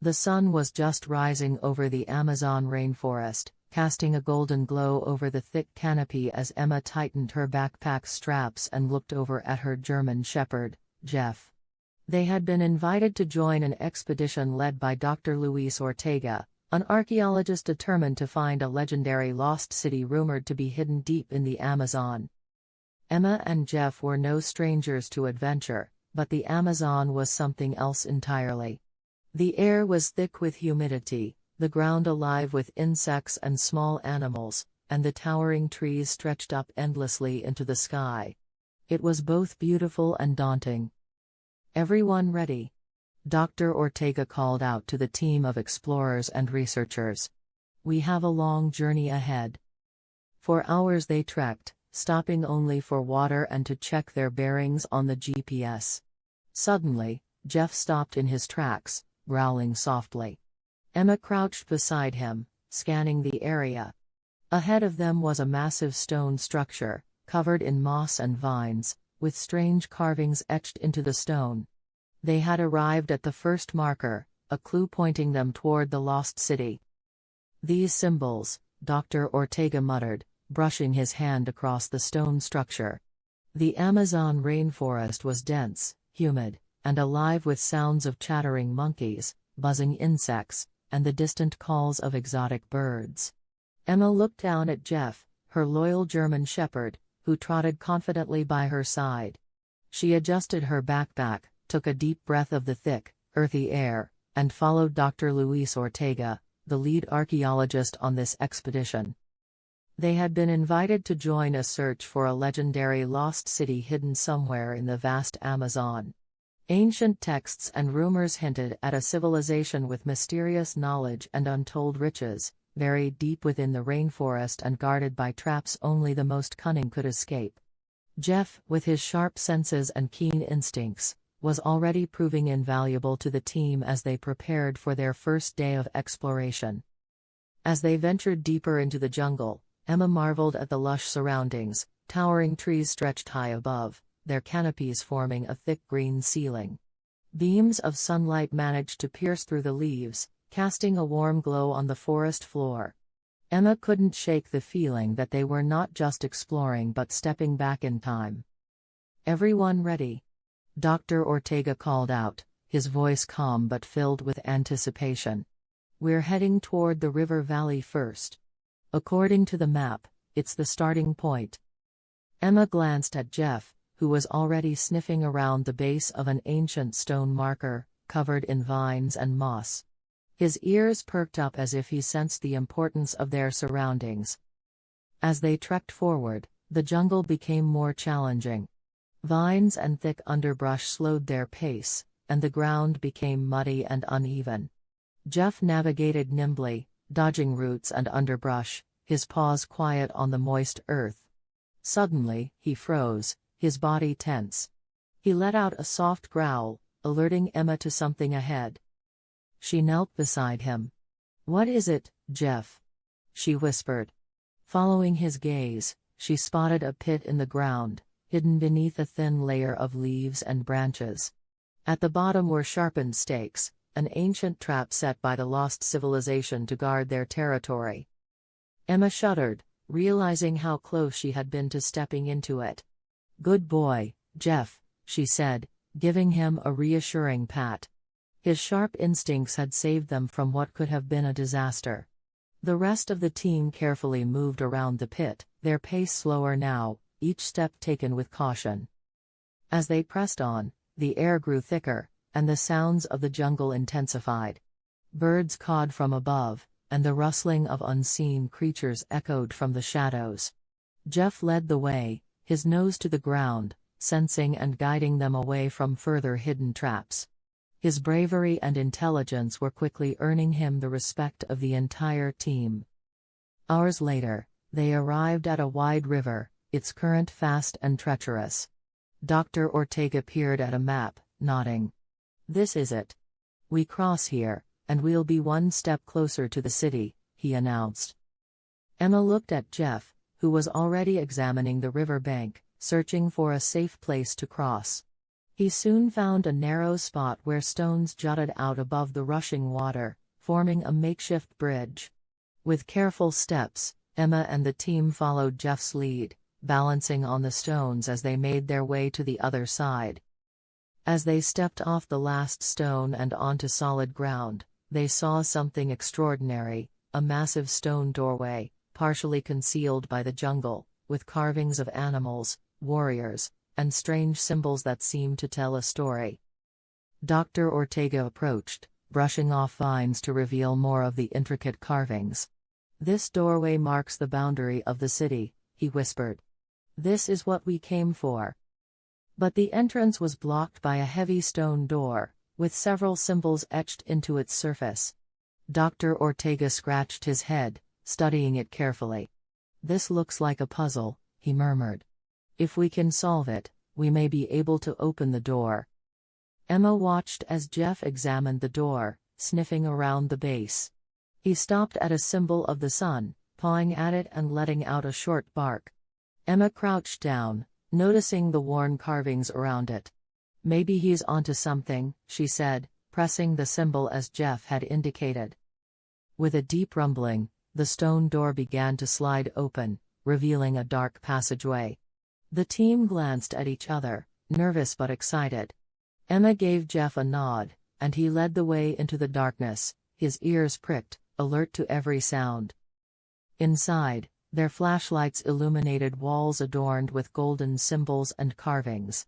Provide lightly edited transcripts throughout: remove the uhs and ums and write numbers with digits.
The sun was just rising over the Amazon rainforest, casting a golden glow over the thick canopy as Emma tightened her backpack straps and looked over at her German shepherd, Jeff. They had been invited to join an expedition led by Dr. Luis Ortega, an archaeologist determined to find a legendary lost city rumored to be hidden deep in the Amazon. Emma and Jeff were no strangers to adventure, but the Amazon was something else entirely. The air was thick with humidity, the ground alive with insects and small animals, and the towering trees stretched up endlessly into the sky. It was both beautiful and daunting. "Everyone ready?" Dr. Ortega called out to the team of explorers and researchers. "We have a long journey ahead." For hours they trekked, stopping only for water and to check their bearings on the GPS. Suddenly, Jeff stopped in his tracks, growling softly. Emma crouched beside him, scanning the area. Ahead of them was a massive stone structure, covered in moss and vines, with strange carvings etched into the stone. They had arrived at the first marker, a clue pointing them toward the lost city. "These symbols," Dr. Ortega muttered, brushing his hand across the stone structure. The Amazon rainforest was dense, humid, and alive with sounds of chattering monkeys, buzzing insects, and the distant calls of exotic birds. Emma looked down at Jeff, her loyal German shepherd, who trotted confidently by her side. She adjusted her backpack, took a deep breath of the thick, earthy air, and followed Dr. Luis Ortega, the lead archaeologist on this expedition. They had been invited to join a search for a legendary lost city hidden somewhere in the vast Amazon. Ancient texts and rumors hinted at a civilization with mysterious knowledge and untold riches, buried deep within the rainforest and guarded by traps only the most cunning could escape. Jeff, with his sharp senses and keen instincts, was already proving invaluable to the team as they prepared for their first day of exploration. As they ventured deeper into the jungle, Emma marveled at the lush surroundings, towering trees stretched high above, their canopies forming a thick green ceiling. Beams of sunlight managed to pierce through the leaves, casting a warm glow on the forest floor. Emma couldn't shake the feeling that they were not just exploring but stepping back in time. "Everyone ready?" Dr. Ortega called out, his voice calm but filled with anticipation. "We're heading toward the river valley first. According to the map, it's the starting point." Emma glanced at Jeff, who was already sniffing around the base of an ancient stone marker, covered in vines and moss. His ears perked up as if he sensed the importance of their surroundings. As they trekked forward, the jungle became more challenging. Vines and thick underbrush slowed their pace, and the ground became muddy and uneven. Jeff navigated nimbly, dodging roots and underbrush, his paws quiet on the moist earth. Suddenly, he froze, his body tense. He let out a soft growl, alerting Emma to something ahead. She knelt beside him. "What is it, Jeff?" she whispered. Following his gaze, she spotted a pit in the ground, hidden beneath a thin layer of leaves and branches. At the bottom were sharpened stakes, an ancient trap set by the lost civilization to guard their territory. Emma shuddered, realizing how close she had been to stepping into it. "Good boy, Jeff," she said, giving him a reassuring pat. His sharp instincts had saved them from what could have been a disaster. The rest of the team carefully moved around the pit, their pace slower now, each step taken with caution. As they pressed on, the air grew thicker, and the sounds of the jungle intensified. Birds cawed from above, and the rustling of unseen creatures echoed from the shadows. Jeff led the way, his nose to the ground, sensing and guiding them away from further hidden traps. His bravery and intelligence were quickly earning him the respect of the entire team. Hours later, they arrived at a wide river, its current fast and treacherous. Dr. Ortega peered at a map, nodding. "This is it. We cross here, and we'll be one step closer to the city," he announced. Emma looked at Jeff, who was already examining the river bank, searching for a safe place to cross. He soon found a narrow spot where stones jutted out above the rushing water, forming a makeshift bridge. With careful steps, Emma and the team followed Jeff's lead, balancing on the stones as they made their way to the other side. As they stepped off the last stone and onto solid ground, they saw something extraordinary, a massive stone doorway, partially concealed by the jungle, with carvings of animals, warriors, and strange symbols that seemed to tell a story. Dr. Ortega approached, brushing off vines to reveal more of the intricate carvings. "This doorway marks the boundary of the city," he whispered. "This is what we came for." But the entrance was blocked by a heavy stone door, with several symbols etched into its surface. Dr. Ortega scratched his head, studying it carefully. "This looks like a puzzle," he murmured. "If we can solve it, we may be able to open the door." Emma watched as Jeff examined the door, sniffing around the base. He stopped at a symbol of the sun, pawing at it and letting out a short bark. Emma crouched down, noticing the worn carvings around it. "Maybe he's onto something," she said, pressing the symbol as Jeff had indicated. With a deep rumbling, the stone door began to slide open, revealing a dark passageway. The team glanced at each other, nervous but excited. Emma gave Jeff a nod, and he led the way into the darkness, his ears pricked, alert to every sound. Inside, their flashlights illuminated walls adorned with golden symbols and carvings.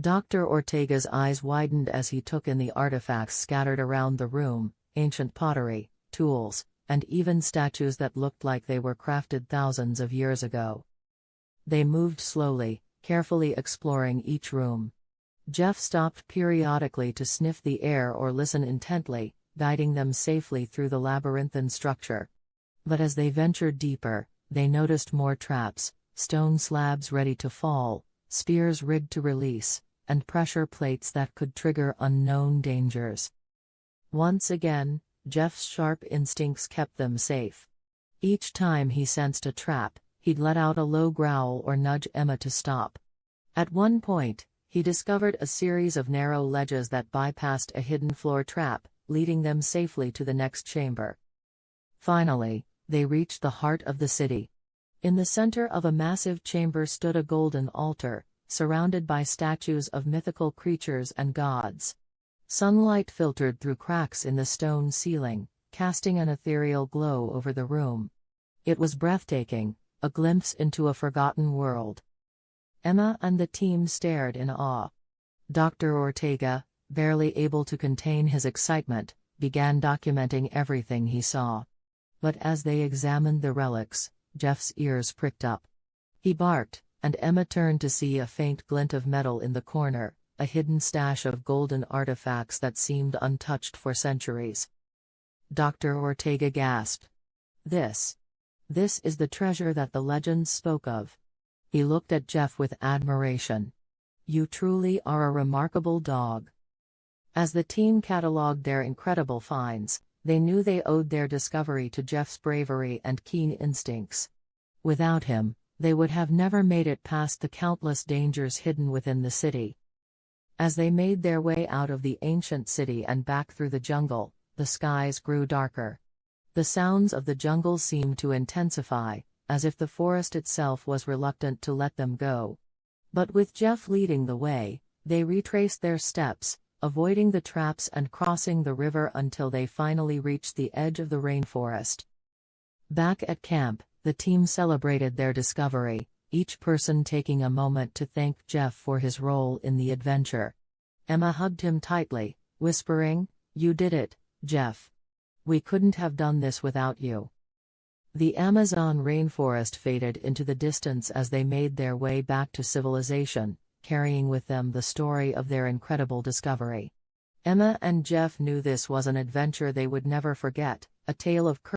Dr. Ortega's eyes widened as he took in the artifacts scattered around the room, ancient pottery, tools, and even statues that looked like they were crafted thousands of years ago. They moved slowly, carefully exploring each room. Jeff stopped periodically to sniff the air or listen intently, guiding them safely through the labyrinthine structure. But as they ventured deeper, they noticed more traps, stone slabs ready to fall, spears rigged to release, and pressure plates that could trigger unknown dangers. Once again, Jeff's sharp instincts kept them safe. Each time he sensed a trap, he'd let out a low growl or nudge Emma to stop. At one point, he discovered a series of narrow ledges that bypassed a hidden floor trap, leading them safely to the next chamber. Finally, they reached the heart of the city. In the center of a massive chamber stood a golden altar, surrounded by statues of mythical creatures and gods. Sunlight filtered through cracks in the stone ceiling, casting an ethereal glow over the room. It was breathtaking, a glimpse into a forgotten world. Emma and the team stared in awe. Dr. Ortega, barely able to contain his excitement, began documenting everything he saw. But as they examined the relics, Jeff's ears pricked up. He barked, and Emma turned to see a faint glint of metal in the corner, a hidden stash of golden artifacts that seemed untouched for centuries. Dr. Ortega gasped. This is the treasure that the legends spoke of." He looked at Jeff with admiration. "You truly are a remarkable dog." As the team catalogued their incredible finds, they knew they owed their discovery to Jeff's bravery and keen instincts. Without him, they would have never made it past the countless dangers hidden within the city. As they made their way out of the ancient city and back through the jungle, the skies grew darker. The sounds of the jungle seemed to intensify, as if the forest itself was reluctant to let them go. But with Jeff leading the way, they retraced their steps, avoiding the traps and crossing the river until they finally reached the edge of the rainforest. Back at camp, the team celebrated their discovery, each person taking a moment to thank Jeff for his role in the adventure. Emma hugged him tightly, whispering, "You did it, Jeff. We couldn't have done this without you." The Amazon rainforest faded into the distance as they made their way back to civilization, carrying with them the story of their incredible discovery. Emma and Jeff knew this was an adventure they would never forget, a tale of courage